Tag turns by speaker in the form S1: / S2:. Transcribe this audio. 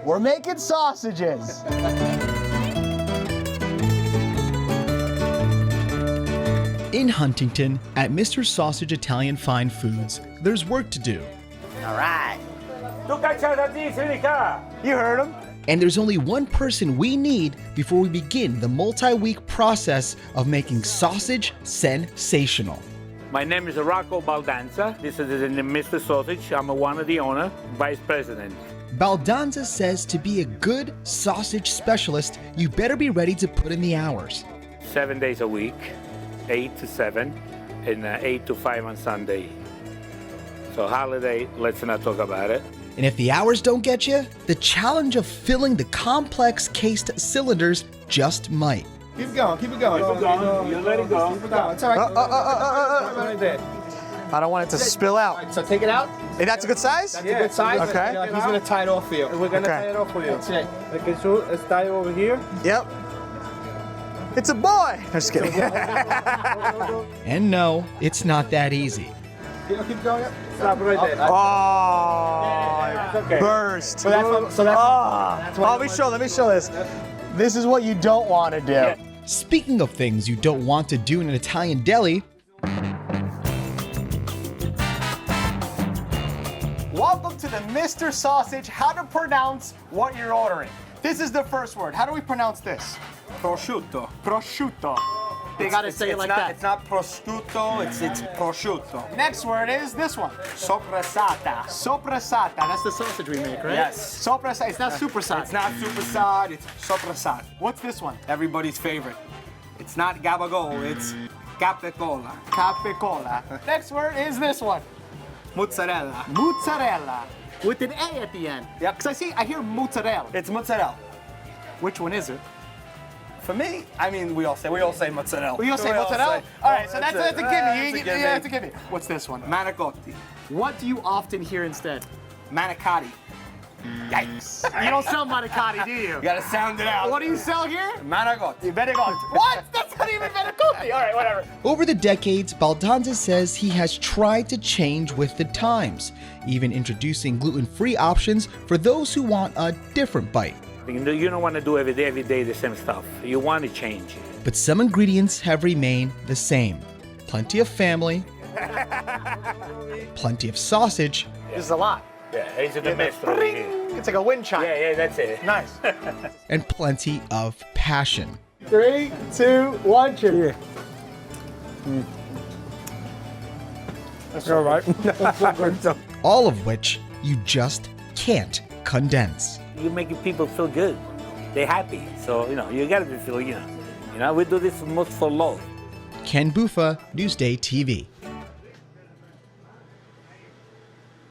S1: We're making sausages.
S2: In Huntington, at Mr. Sausage Italian Fine Foods, there's work to do.
S1: All right. You heard him.
S2: And there's only one person we need before we begin the multi-week process of making sausage sensational.
S3: My name is Rocco Baldanza. This is Mr. Sausage. I'm one of the owner, vice president.
S2: Baldanza says to be a good sausage specialist, you better be ready to put in the hours.
S3: 7 days a week, 8 to 7, and 8 to 5 on Sunday. So holiday, let's not talk about it.
S2: And if the hours don't get you, the challenge of filling the complex cased cylinders just might.
S1: Keep it going, keep it going.
S3: Keep it going. You let it go.
S1: Keep it going. It's all right. Right there. I don't want it to spill out. So take it out. Hey, that's a good size? That's a good size. Okay. He's going to tie it off for you.
S4: We're going to tie it off for you.
S1: That's it.
S4: The queso is tied over here.
S1: Yep. It's a boy. I'm just kidding.
S2: And no, it's not that easy.
S1: Keep going.
S4: Stop right there.
S1: Oh,
S4: Okay.
S1: burst.
S4: So that's
S1: Let me show this. This is what you don't want to do.
S2: Speaking of things you don't want to do in an Italian deli,
S1: Welcome to the Mr. Sausage, how to pronounce what you're ordering. This is the first word. How do we pronounce this?
S4: Prosciutto.
S1: Prosciutto. They gotta say it like that.
S4: It's not prosciutto, it's prosciutto.
S1: Next word is this one.
S4: Soppressata.
S1: Soppressata. That's the sausage we make, right?
S4: Yes.
S1: Soppressata. It's not supersat.
S4: It's not supersat, it's soppressata.
S1: What's this one?
S4: Everybody's favorite. It's not gabagool, it's capicola.
S1: Capicola. Next word is this one.
S4: Mozzarella.
S1: Mozzarella. With an A at the end.
S4: Yep.
S1: Because I hear mozzarella.
S4: It's mozzarella.
S1: Which one is it?
S4: For me, I mean, we all say mozzarella.
S1: We all say mozzarella? All right, so that's a gimme. That's a gimme. What's this one?
S4: Manicotti.
S1: What do you often hear instead?
S4: Manicotti.
S1: Yikes. You don't sell manicotti, do you?
S4: You gotta sound it out.
S1: What do you sell here?
S4: Manicotti.
S1: Manicotti. What? That's not even manicotti. All right, whatever.
S2: over the decades, Baldanza says he has tried to change with the times, even introducing gluten-free options for those who want a different bite.
S3: You don't want to do every day the same stuff. You want to change.
S2: But some ingredients have remained the same. Plenty of family, plenty of sausage,
S1: This is a lot.
S3: Yeah, it's the best over here.
S1: It's like a wind chime.
S3: Yeah, that's it.
S1: Nice.
S2: and plenty of passion.
S1: 3, 2, 1, cheers.
S4: That's all right.
S2: All of which you just can't condense.
S3: You're making people feel good. They're happy. So, you got to feel, we do this most for love.
S2: Ken Buffa, Newsday TV.